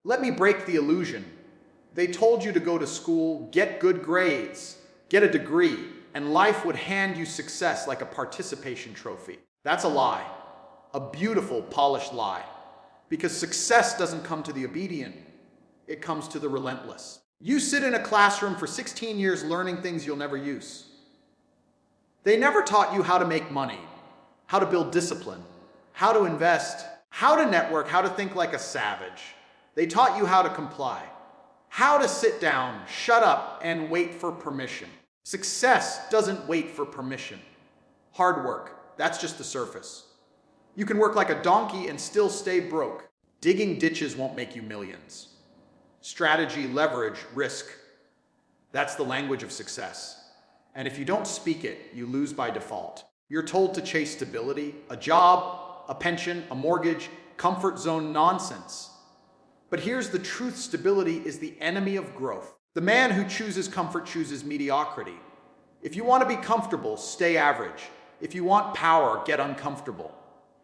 Let me break the illusion. They told you to go to school, get good grades, get a degree, and life would hand you success like a participation trophy. That's a lie. A beautiful, polished lie. Because success doesn't come to the obedient, it comes to the relentless. You sit in a classroom for 16 years learning things you'll never use. They never taught you how to make money, how to build discipline, how to invest, how to network, how to think like a savage. They taught you how to comply, how to sit down, shut up, and wait for permission. Success doesn't wait for permission. Hard work, that's just the surface. You can work like a donkey and still stay broke. Digging ditches won't make you millions. Strategy, leverage, risk, that's the language of success. And if you don't speak it, you lose by default. You're told to chase stability, a job, a pension, a mortgage, comfort zone nonsense. But here's the truth: stability is the enemy of growth. The man who chooses comfort chooses mediocrity. If you want to be comfortable, stay average. If you want power, get uncomfortable.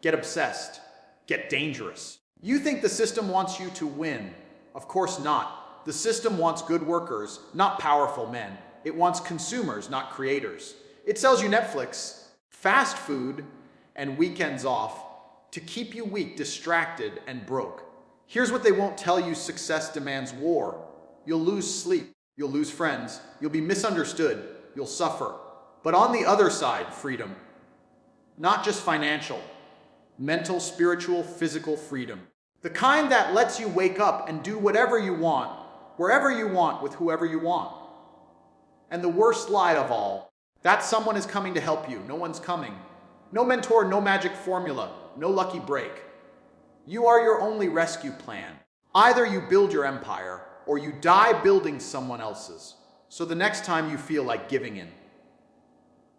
Get obsessed. Get dangerous. You think the system wants you to win. Of course not. The system wants good workers, not powerful men. It wants consumers, not creators. It sells you Netflix, fast food, and weekends off to keep you weak, distracted, and broke. Here's what they won't tell you: success demands war. You'll lose sleep. You'll lose friends. You'll be misunderstood. You'll suffer. But on the other side, freedom. Not just financial. Mental, spiritual, physical freedom. The kind that lets you wake up and do whatever you want, wherever you want, with whoever you want. And the worst lie of all, that someone is coming to help you. No one's coming. No mentor, no magic formula, no lucky break. You are your only rescue plan. Either you build your empire, or you die building someone else's, so the next time you feel like giving in.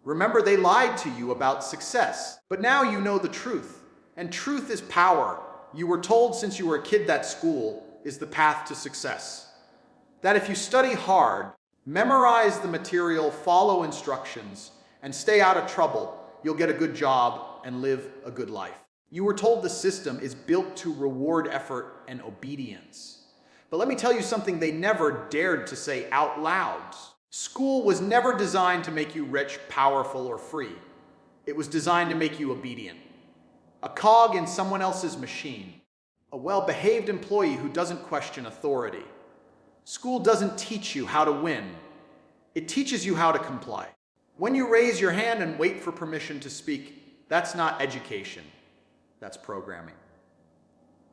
Remember, they lied to you about success, but now you know the truth. And truth is power. You were told since you were a kid that school is the path to success. That if you study hard, memorize the material, follow instructions, and stay out of trouble, you'll get a good job and live a good life. You were told the system is built to reward effort and obedience. But let me tell you something they never dared to say out loud. School was never designed to make you rich, powerful, or free. It was designed to make you obedient. A cog in someone else's machine. A well-behaved employee who doesn't question authority. School doesn't teach you how to win. It teaches you how to comply. When you raise your hand and wait for permission to speak, that's not education. That's programming.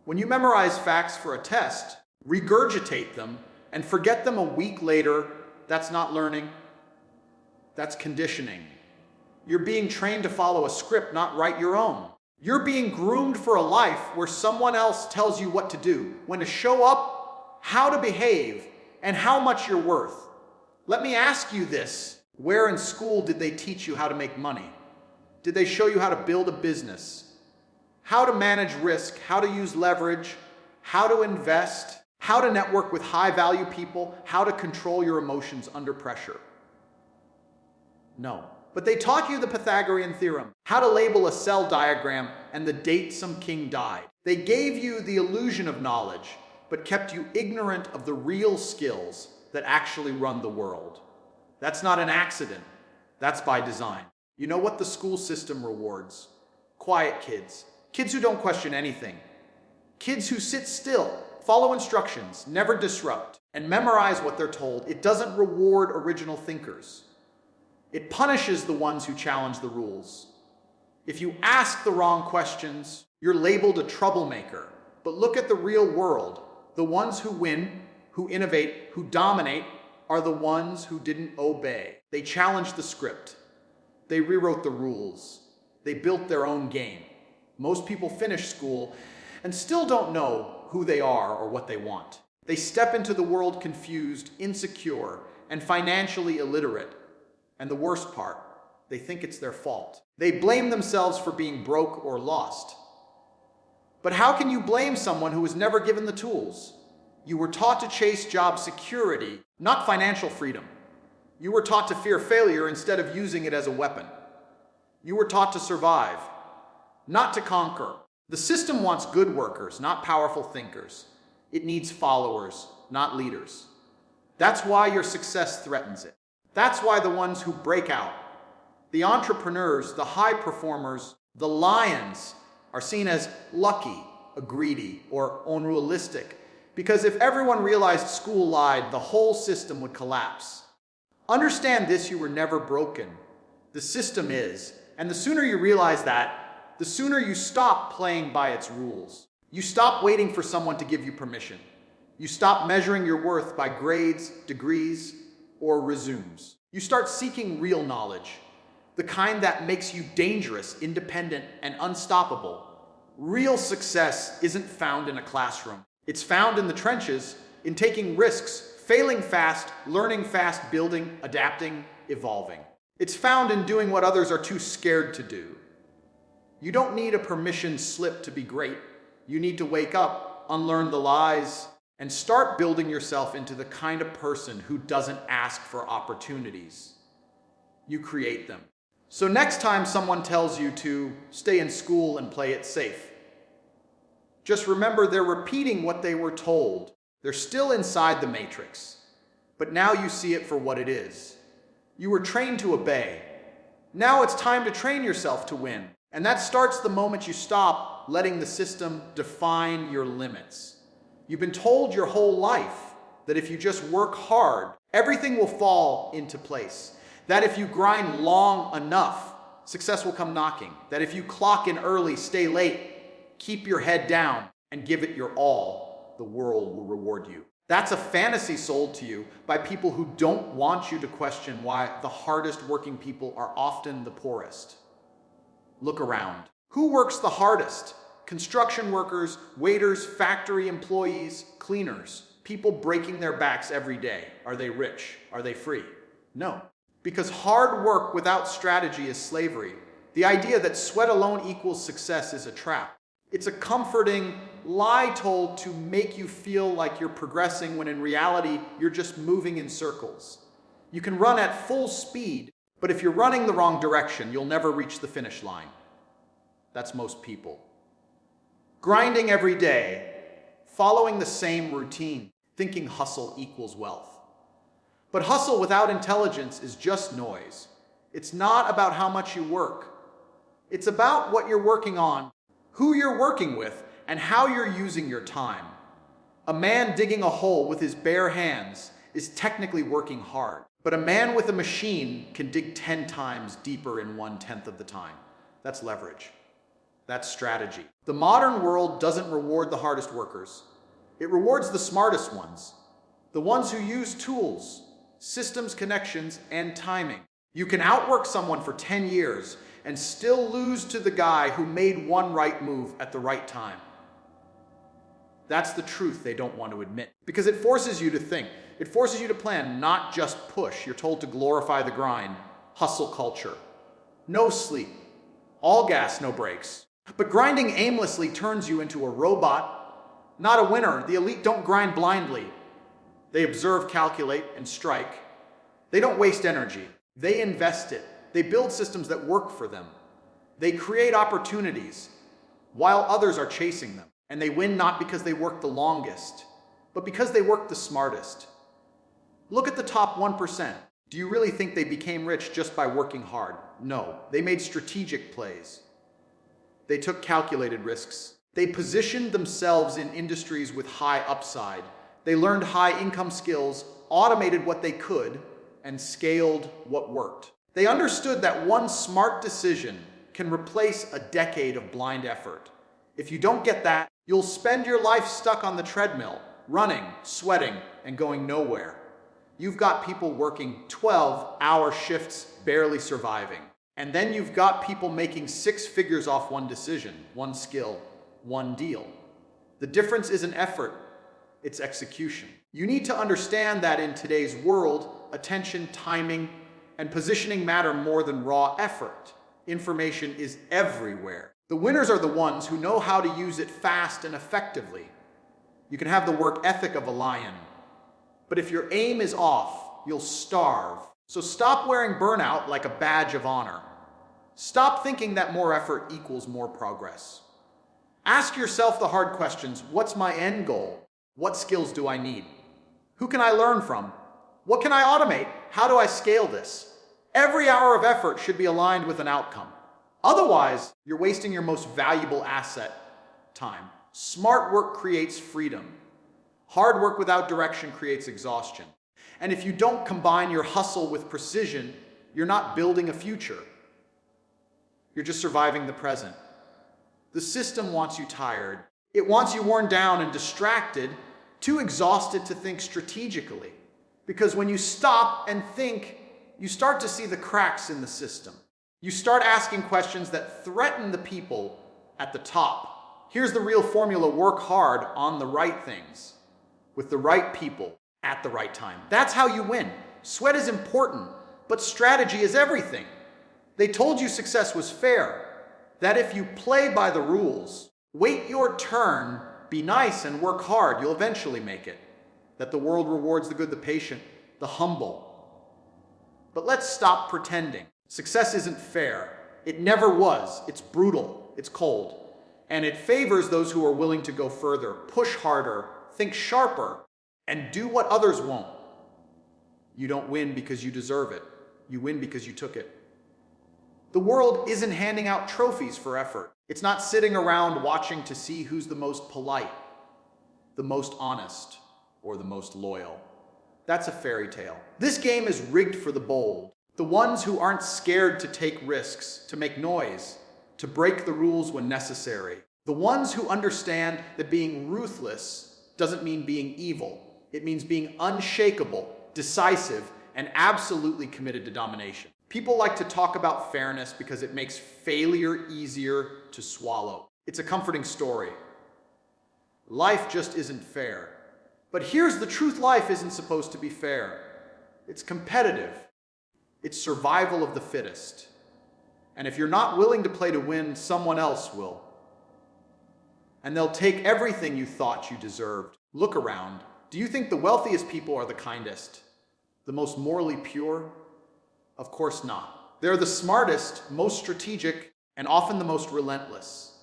When you memorize facts for a test, regurgitate them, and forget them a week later, that's not learning. That's conditioning. You're being trained to follow a script, not write your own. You're being groomed for a life where someone else tells you what to do, when to show up, how to behave, and how much you're worth. Let me ask you this. Where in school did they teach you how to make money? Did they show you how to build a business? How to manage risk, how to use leverage, how to invest, how to network with high-value people, how to control your emotions under pressure? No. But they taught you the Pythagorean theorem, how to label a cell diagram, and the date some king died. They gave you the illusion of knowledge, but kept you ignorant of the real skills that actually run the world. That's not an accident. That's by design. You know what the school system rewards? Quiet kids. Kids who don't question anything. Kids who sit still, follow instructions, never disrupt, and memorize what they're told. It doesn't reward original thinkers. It punishes the ones who challenge the rules. If you ask the wrong questions, you're labeled a troublemaker. But look at the real world. The ones who win, who innovate, who dominate, are the ones who didn't obey. They challenged the script. They rewrote the rules. They built their own game. Most people finish school and still don't know who they are or what they want. They step into the world confused, insecure, and financially illiterate. And the worst part, they think it's their fault. They blame themselves for being broke or lost. But how can you blame someone who was never given the tools? You were taught to chase job security, not financial freedom. You were taught to fear failure instead of using it as a weapon. You were taught to survive, not to conquer. The system wants good workers, not powerful thinkers. It needs followers, not leaders. That's why your success threatens it. That's why the ones who break out, the entrepreneurs, the high performers, the lions, are seen as lucky, greedy, or unrealistic. Because if everyone realized school lied, the whole system would collapse. Understand this: you were never broken. The system is. And the sooner you realize that, the sooner you stop playing by its rules. You stop waiting for someone to give you permission. You stop measuring your worth by grades, degrees, or resumes. You start seeking real knowledge, the kind that makes you dangerous, independent, and unstoppable. Real success isn't found in a classroom. It's found in the trenches, in taking risks, failing fast, learning fast, building, adapting, evolving. It's found in doing what others are too scared to do. You don't need a permission slip to be great. You need to wake up, unlearn the lies, and start building yourself into the kind of person who doesn't ask for opportunities. You create them. So next time someone tells you to stay in school and play it safe, just remember they're repeating what they were told. They're still inside the matrix, but now you see it for what it is. You were trained to obey. Now it's time to train yourself to win. And that starts the moment you stop letting the system define your limits. You've been told your whole life that if you just work hard, everything will fall into place. That if you grind long enough, success will come knocking. That if you clock in early, stay late, keep your head down, and give it your all, the world will reward you. That's a fantasy sold to you by people who don't want you to question why the hardest working people are often the poorest. Look around. Who works the hardest? Construction workers, waiters, factory employees, cleaners, people breaking their backs every day. Are they rich? Are they free? No. Because hard work without strategy is slavery. The idea that sweat alone equals success is a trap. It's a comforting lie told to make you feel like you're progressing when in reality you're just moving in circles. You can run at full speed, but if you're running the wrong direction, you'll never reach the finish line. That's most people. Grinding every day, following the same routine, thinking hustle equals wealth. But hustle without intelligence is just noise. It's not about how much you work. It's about what you're working on, who you're working with, and how you're using your time. A man digging a hole with his bare hands is technically working hard, but a man with a machine can dig 10 times deeper in 1/10 of the time. That's leverage. That's strategy. The modern world doesn't reward the hardest workers. It rewards the smartest ones, the ones who use tools, systems, connections, and timing. You can outwork someone for 10 years and still lose to the guy who made one right move at the right time. That's the truth they don't want to admit, because it forces you to think. It forces you to plan, not just push. You're told to glorify the grind, hustle culture. No sleep, all gas, no brakes. But grinding aimlessly turns you into a robot, not a winner. The elite don't grind blindly. They observe, calculate, and strike. They don't waste energy. They invest it. They build systems that work for them. They create opportunities while others are chasing them. And they win not because they work the longest, but because they work the smartest. Look at the top 1%. Do you really think they became rich just by working hard? No, they made strategic plays. They took calculated risks. They positioned themselves in industries with high upside. They learned high income skills, automated what they could, and scaled what worked. They understood that one smart decision can replace a decade of blind effort. If you don't get that, you'll spend your life stuck on the treadmill, running, sweating, and going nowhere. You've got people working 12-hour shifts, barely surviving. And then you've got people making 6 figures off one decision, one skill, one deal. The difference isn't effort, it's execution. You need to understand that in today's world, attention, timing, and positioning matter more than raw effort. Information is everywhere. The winners are the ones who know how to use it fast and effectively. You can have the work ethic of a lion, but if your aim is off, you'll starve. So stop wearing burnout like a badge of honor. Stop thinking that more effort equals more progress. Ask yourself the hard questions. What's my end goal? What skills do I need? Who can I learn from? What can I automate? How do I scale this? Every hour of effort should be aligned with an outcome. Otherwise, you're wasting your most valuable asset, time. Smart work creates freedom. Hard work without direction creates exhaustion. And if you don't combine your hustle with precision, you're not building a future. You're just surviving the present. The system wants you tired. It wants you worn down and distracted, too exhausted to think strategically. Because when you stop and think, you start to see the cracks in the system. You start asking questions that threaten the people at the top. Here's the real formula: work hard on the right things, with the right people, at the right time. That's how you win. Sweat is important, but strategy is everything. They told you success was fair, that if you play by the rules, wait your turn, be nice and work hard, you'll eventually make it. That the world rewards the good, the patient, the humble. But let's stop pretending. Success isn't fair. It never was. It's brutal. It's cold. And it favors those who are willing to go further, push harder, think sharper, and do what others won't. You don't win because you deserve it. You win because you took it. The world isn't handing out trophies for effort. It's not sitting around watching to see who's the most polite, the most honest, or the most loyal. That's a fairy tale. This game is rigged for the bold, the ones who aren't scared to take risks, to make noise, to break the rules when necessary. The ones who understand that being ruthless doesn't mean being evil. It means being unshakable, decisive, and absolutely committed to domination. People like to talk about fairness because it makes failure easier to swallow. It's a comforting story. Life just isn't fair. But here's the truth: life isn't supposed to be fair. It's competitive. It's survival of the fittest. And if you're not willing to play to win, someone else will. And they'll take everything you thought you deserved. Look around. Do you think the wealthiest people are the kindest, the most morally pure? Of course not. They're the smartest, most strategic, and often the most relentless.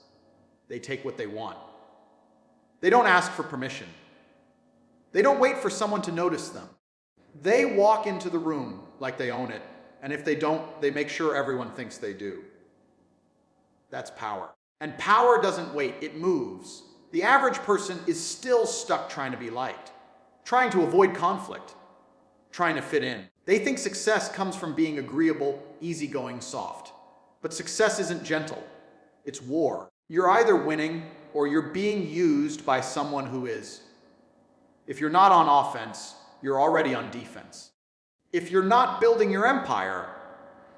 They take what they want. They don't ask for permission. They don't wait for someone to notice them. They walk into the room like they own it, and if they don't, they make sure everyone thinks they do. That's power. And power doesn't wait, it moves. The average person is still stuck trying to be liked, trying to avoid conflict, trying to fit in. They think success comes from being agreeable, easygoing, soft. But success isn't gentle. It's war. You're either winning or you're being used by someone who is. If you're not on offense, you're already on defense. If you're not building your empire,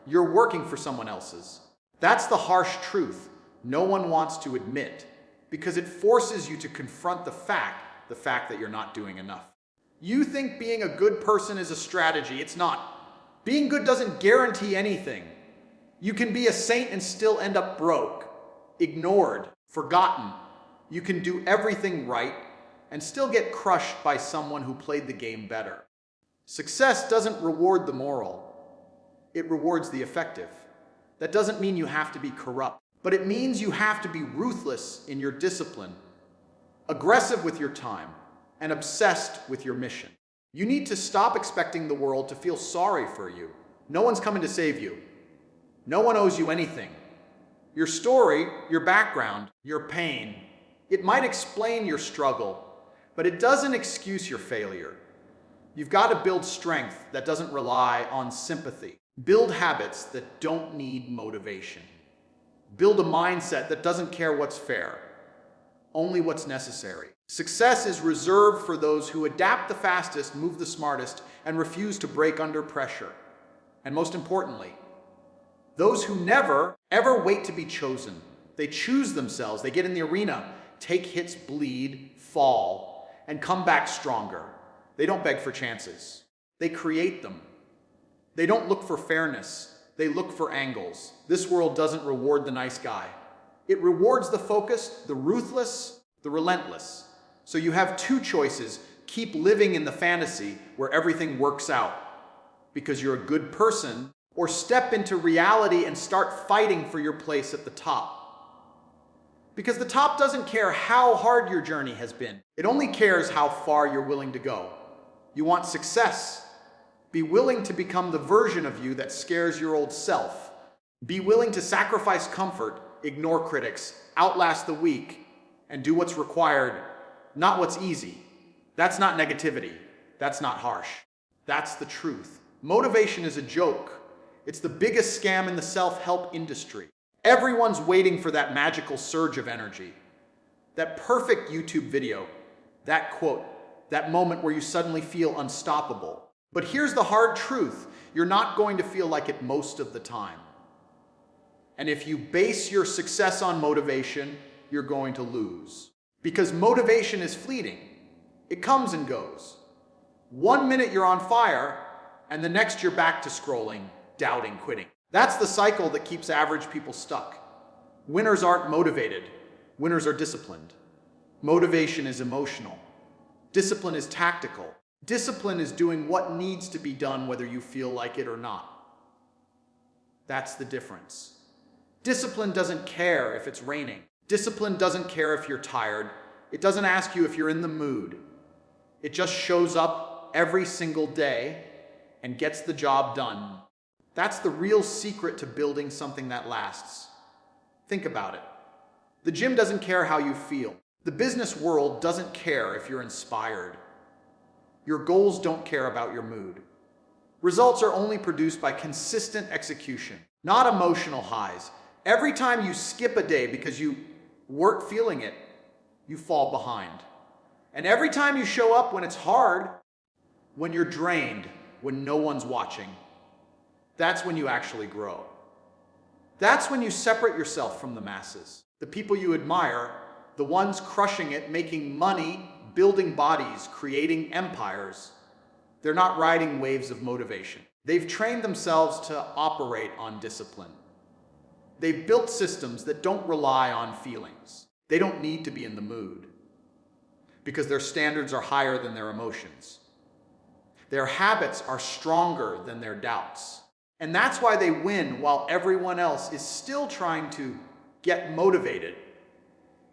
you're working for someone else's. That's the harsh truth no one wants to admit, because it forces you to confront the fact that you're not doing enough. You think being a good person is a strategy. It's not. Being good doesn't guarantee anything. You can be a saint and still end up broke, ignored, forgotten. You can do everything right and still get crushed by someone who played the game better. Success doesn't reward the moral. It rewards the effective. That doesn't mean you have to be corrupt, but it means you have to be ruthless in your discipline, aggressive with your time, and obsessed with your mission. You need to stop expecting the world to feel sorry for you. No one's coming to save you. No one owes you anything. Your story, your background, your pain, it might explain your struggle, but it doesn't excuse your failure. You've got to build strength that doesn't rely on sympathy. Build habits that don't need motivation. Build a mindset that doesn't care what's fair, only what's necessary. Success is reserved for those who adapt the fastest, move the smartest, and refuse to break under pressure. And most importantly, those who never, ever wait to be chosen. They choose themselves. They get in the arena, take hits, bleed, fall, and come back stronger. They don't beg for chances. They create them. They don't look for fairness. They look for angles. This world doesn't reward the nice guy. It rewards the focused, the ruthless, the relentless. So you have two choices. Keep living in the fantasy where everything works out because you're a good person, or step into reality and start fighting for your place at the top. Because the top doesn't care how hard your journey has been. It only cares how far you're willing to go. You want success? Be willing to become the version of you that scares your old self. Be willing to sacrifice comfort, ignore critics, outlast the weak, and do what's required, not what's easy. That's not negativity. That's not harsh. That's the truth. Motivation is a joke. It's the biggest scam in the self-help industry. Everyone's waiting for that magical surge of energy, that perfect YouTube video, that quote, that moment where you suddenly feel unstoppable. But here's the hard truth. You're not going to feel like it most of the time. And if you base your success on motivation, you're going to lose. Because motivation is fleeting. It comes and goes. 1 minute you're on fire, and the next you're back to scrolling, doubting, quitting. That's the cycle that keeps average people stuck. Winners aren't motivated. Winners are disciplined. Motivation is emotional. Discipline is tactical. Discipline is doing what needs to be done whether you feel like it or not. That's the difference. Discipline doesn't care if it's raining. Discipline doesn't care if you're tired. It doesn't ask you if you're in the mood. It just shows up every single day and gets the job done. That's the real secret to building something that lasts. Think about it. The gym doesn't care how you feel. The business world doesn't care if you're inspired. Your goals don't care about your mood. Results are only produced by consistent execution, not emotional highs. Every time you skip a day because you weren't feeling it, you fall behind. And every time you show up when it's hard, when you're drained, when no one's watching, that's when you actually grow. That's when you separate yourself from the masses. The people you admire, the ones crushing it, making money, building bodies, creating empires, they're not riding waves of motivation. They've trained themselves to operate on discipline. They've built systems that don't rely on feelings. They don't need to be in the mood because their standards are higher than their emotions. Their habits are stronger than their doubts. And that's why they win while everyone else is still trying to get motivated.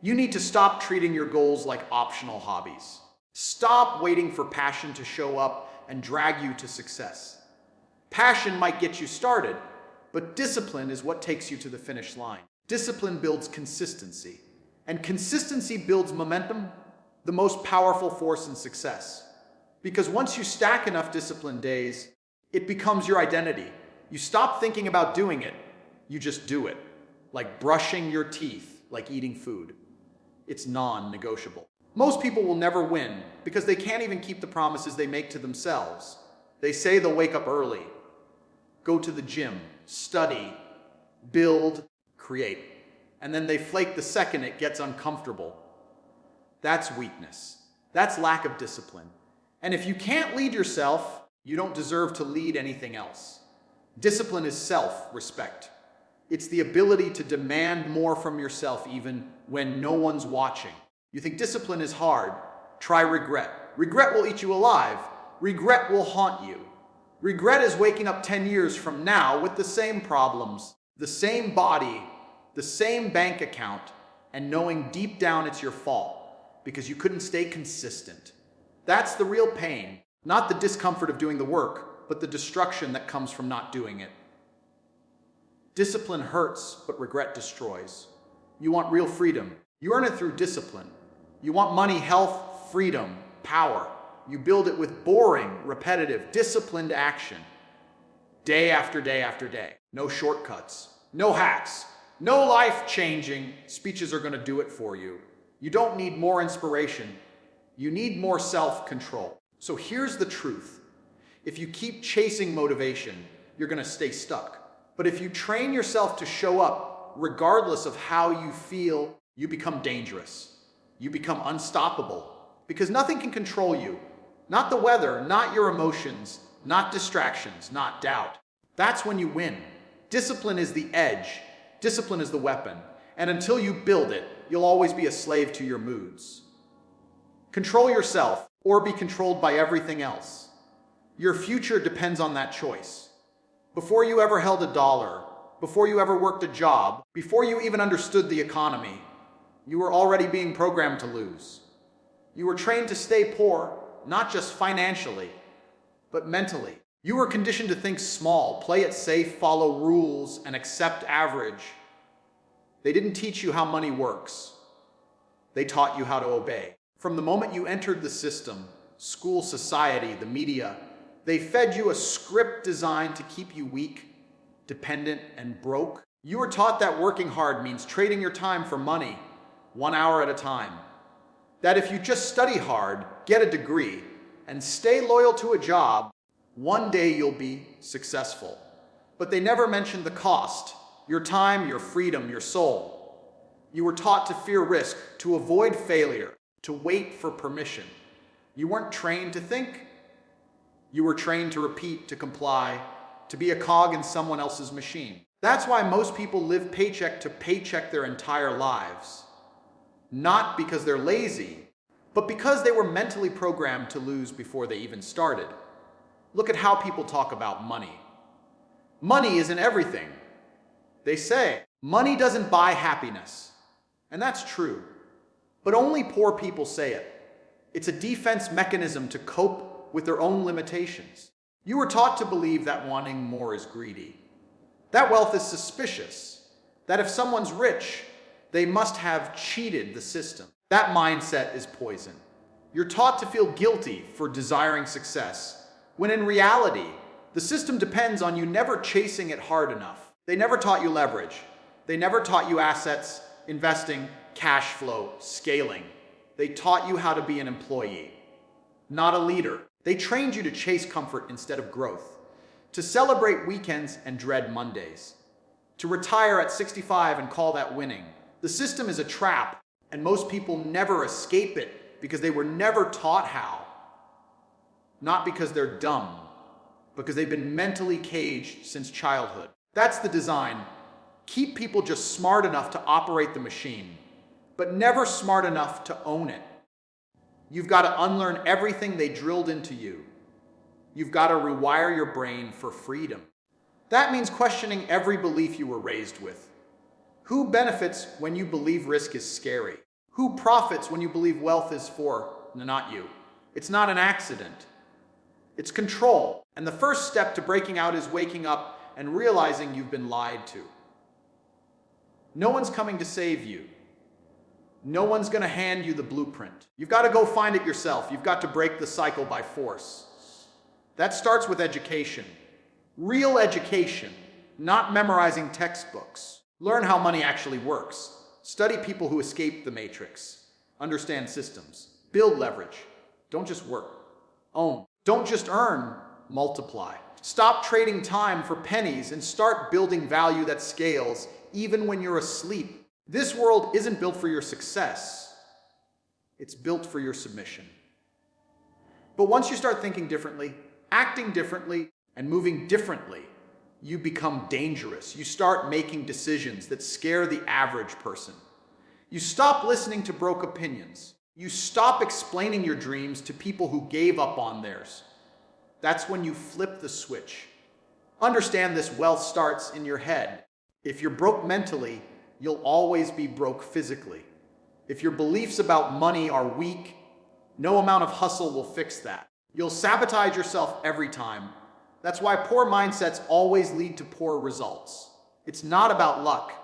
You need to stop treating your goals like optional hobbies. Stop waiting for passion to show up and drag you to success. Passion might get you started, but discipline is what takes you to the finish line. Discipline builds consistency, and consistency builds momentum, the most powerful force in success. Because once you stack enough disciplined days, it becomes your identity. You stop thinking about doing it, you just do it. Like brushing your teeth, like eating food. It's non-negotiable. Most people will never win because they can't even keep the promises they make to themselves. They say they'll wake up early, go to the gym, study, build, create. And then they flake the second it gets uncomfortable. That's weakness. That's lack of discipline. And if you can't lead yourself, you don't deserve to lead anything else. Discipline is self-respect. It's the ability to demand more from yourself even when no one's watching. You think discipline is hard? Try regret. Regret will eat you alive. Regret will haunt you. Regret is waking up 10 years from now with the same problems, the same body, the same bank account, and knowing deep down it's your fault because you couldn't stay consistent. That's the real pain, not the discomfort of doing the work, but the destruction that comes from not doing it. Discipline hurts, but regret destroys. You want real freedom. You earn it through discipline. You want money, health, freedom, power. You build it with boring, repetitive, disciplined action. Day after day after day. No shortcuts. No hacks. No life-changing speeches are going to do it for you. You don't need more inspiration. You need more self-control. So here's the truth. If you keep chasing motivation, you're going to stay stuck. But if you train yourself to show up, regardless of how you feel, you become dangerous. You become unstoppable. Because nothing can control you. Not the weather, not your emotions, not distractions, not doubt. That's when you win. Discipline is the edge. Discipline is the weapon. And until you build it, you'll always be a slave to your moods. Control yourself, or be controlled by everything else. Your future depends on that choice. Before you ever held a dollar, before you ever worked a job, before you even understood the economy, You were already being programmed to lose. You were trained to stay poor, not just financially, but mentally. You were conditioned to think small, play it safe, follow rules, and accept average. They didn't teach you how money works. They taught you how to obey. From the moment you entered the system, school, society, the media, they fed you a script designed to keep you weak, dependent, and broke. You were taught that working hard means trading your time for money, 1 hour at a time. That if you just study hard, get a degree, and stay loyal to a job, one day you'll be successful. But they never mentioned the cost, your time, your freedom, your soul. You were taught to fear risk, to avoid failure, to wait for permission. You weren't trained to think. You were trained to repeat, to comply, to be a cog in someone else's machine. That's why most people live paycheck to paycheck their entire lives. Not because they're lazy, but because they were mentally programmed to lose before they even started. Look at how people talk about money. Money isn't everything. They say, money doesn't buy happiness. And that's true. But only poor people say it. It's a defense mechanism to cope with their own limitations. You were taught to believe that wanting more is greedy. That wealth is suspicious. That if someone's rich, they must have cheated the system. That mindset is poison. You're taught to feel guilty for desiring success, when in reality, the system depends on you never chasing it hard enough. They never taught you leverage. They never taught you assets, investing, cash flow, scaling. They taught you how to be an employee, not a leader. They trained you to chase comfort instead of growth, to celebrate weekends and dread Mondays, to retire at 65 and call that winning. The system is a trap, and most people never escape it because they were never taught how. Not because they're dumb, because they've been mentally caged since childhood. That's the design. Keep people just smart enough to operate the machine, but never smart enough to own it. You've got to unlearn everything they drilled into you. You've got to rewire your brain for freedom. That means questioning every belief you were raised with. Who benefits when you believe risk is scary? Who profits when you believe wealth is for, not you? It's not an accident. It's control. And the first step to breaking out is waking up and realizing you've been lied to. No one's coming to save you. No one's going to hand you the blueprint. You've got to go find it yourself. You've got to break the cycle by force. That starts with education. Real education, not memorizing textbooks. Learn how money actually works. Study people who escaped the matrix. Understand systems. Build leverage. Don't just work. Own. Don't just earn, multiply. Stop trading time for pennies and start building value that scales even when you're asleep. This world isn't built for your success. It's built for your submission. But once you start thinking differently, acting differently, and moving differently, you become dangerous. You start making decisions that scare the average person. You stop listening to broke opinions. You stop explaining your dreams to people who gave up on theirs. That's when you flip the switch. Understand this: wealth starts in your head. If you're broke mentally, you'll always be broke physically. If your beliefs about money are weak, no amount of hustle will fix that. You'll sabotage yourself every time. That's why poor mindsets always lead to poor results. It's not about luck.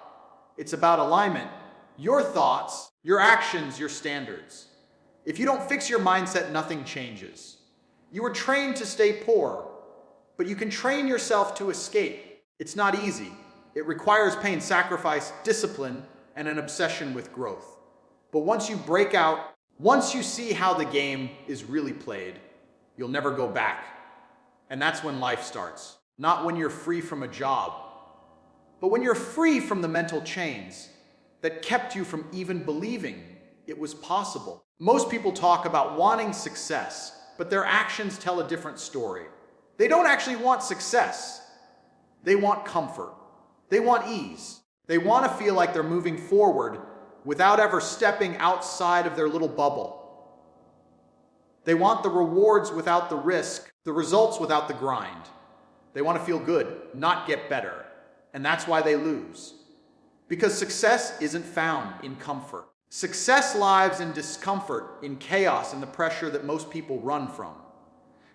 It's about alignment. Your thoughts, your actions, your standards. If you don't fix your mindset, nothing changes. You were trained to stay poor, but you can train yourself to escape. It's not easy. It requires pain, sacrifice, discipline, and an obsession with growth. But once you break out, once you see how the game is really played, you'll never go back. And that's when life starts. Not when you're free from a job, but when you're free from the mental chains that kept you from even believing it was possible. Most people talk about wanting success, but their actions tell a different story. They don't actually want success. They want comfort. They want ease. They want to feel like they're moving forward without ever stepping outside of their little bubble. They want the rewards without the risk, the results without the grind. They want to feel good, not get better. And that's why they lose. Because success isn't found in comfort. Success lives in discomfort, in chaos, and the pressure that most people run from.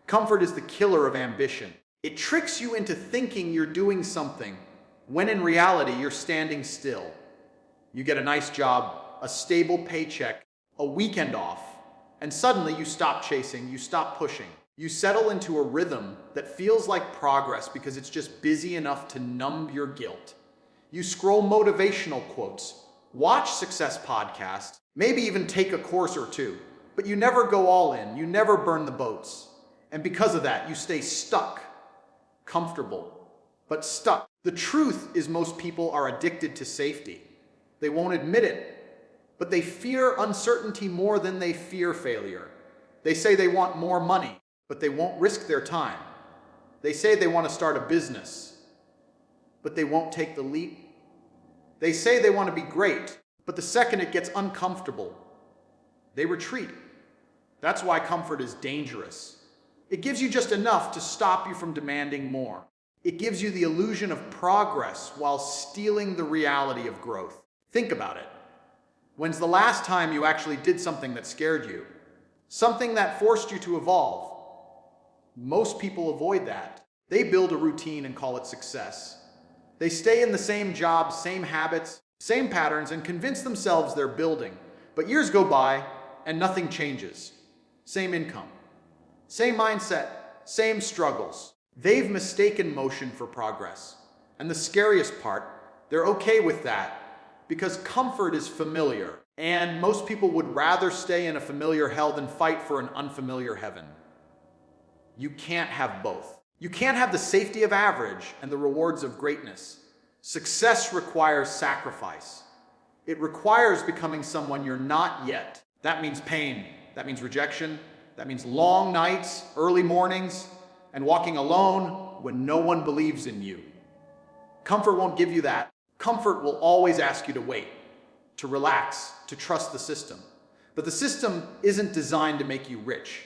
Comfort is the killer of ambition. It tricks you into thinking you're doing something, when in reality you're standing still. You get a nice job, a stable paycheck, a weekend off, and suddenly you stop chasing, you stop pushing. You settle into a rhythm that feels like progress because it's just busy enough to numb your guilt. You scroll motivational quotes, watch success podcasts, maybe even take a course or two, but you never go all in, you never burn the boats. And because of that, you stay stuck, comfortable, but stuck. The truth is most people are addicted to safety. They won't admit it, but they fear uncertainty more than they fear failure. They say they want more money, but they won't risk their time. They say they want to start a business, but they won't take the leap. They say they want to be great, but the second it gets uncomfortable, they retreat. That's why comfort is dangerous. It gives you just enough to stop you from demanding more. It gives you the illusion of progress while stealing the reality of growth. Think about it. When's the last time you actually did something that scared you? Something that forced you to evolve? Most people avoid that. They build a routine and call it success. They stay in the same job, same habits, same patterns, and convince themselves they're building. But years go by and nothing changes. Same income, same mindset, same struggles. They've mistaken motion for progress. And the scariest part, they're okay with that because comfort is familiar. And most people would rather stay in a familiar hell than fight for an unfamiliar heaven. You can't have both. You can't have the safety of average and the rewards of greatness. Success requires sacrifice. It requires becoming someone you're not yet. That means pain. That means rejection. That means long nights, early mornings, and walking alone when no one believes in you. Comfort won't give you that. Comfort will always ask you to wait, to relax, to trust the system. But the system isn't designed to make you rich.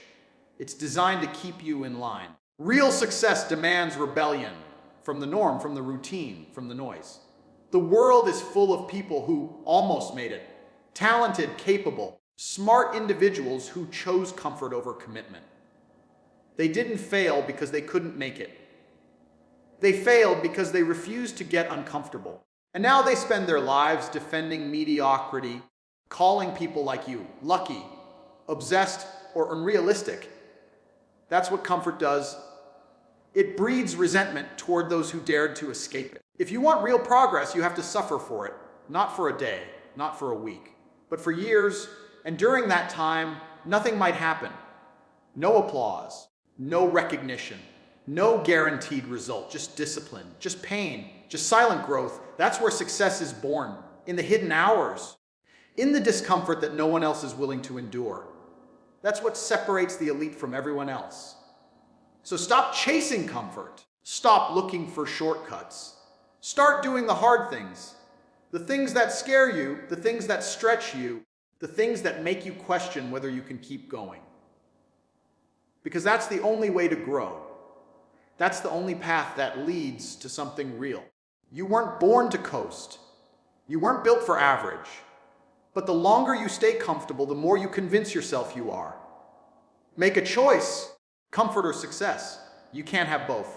It's designed to keep you in line. Real success demands rebellion from the norm, from the routine, from the noise. The world is full of people who almost made it. Talented, capable, smart individuals who chose comfort over commitment. They didn't fail because they couldn't make it. They failed because they refused to get uncomfortable. And now they spend their lives defending mediocrity, calling people like you lucky, obsessed, or unrealistic. That's what comfort does. It breeds resentment toward those who dared to escape it. If you want real progress, you have to suffer for it. Not for a day, not for a week, but for years. And during that time, nothing might happen. No applause, no recognition, no guaranteed result, just discipline, just pain, just silent growth. That's where success is born, in the hidden hours, in the discomfort that no one else is willing to endure. That's what separates the elite from everyone else. So stop chasing comfort. Stop looking for shortcuts. Start doing the hard things. The things that scare you, the things that stretch you, the things that make you question whether you can keep going. Because that's the only way to grow. That's the only path that leads to something real. You weren't born to coast. You weren't built for average. But the longer you stay comfortable, the more you convince yourself you are. Make a choice, comfort or success. You can't have both.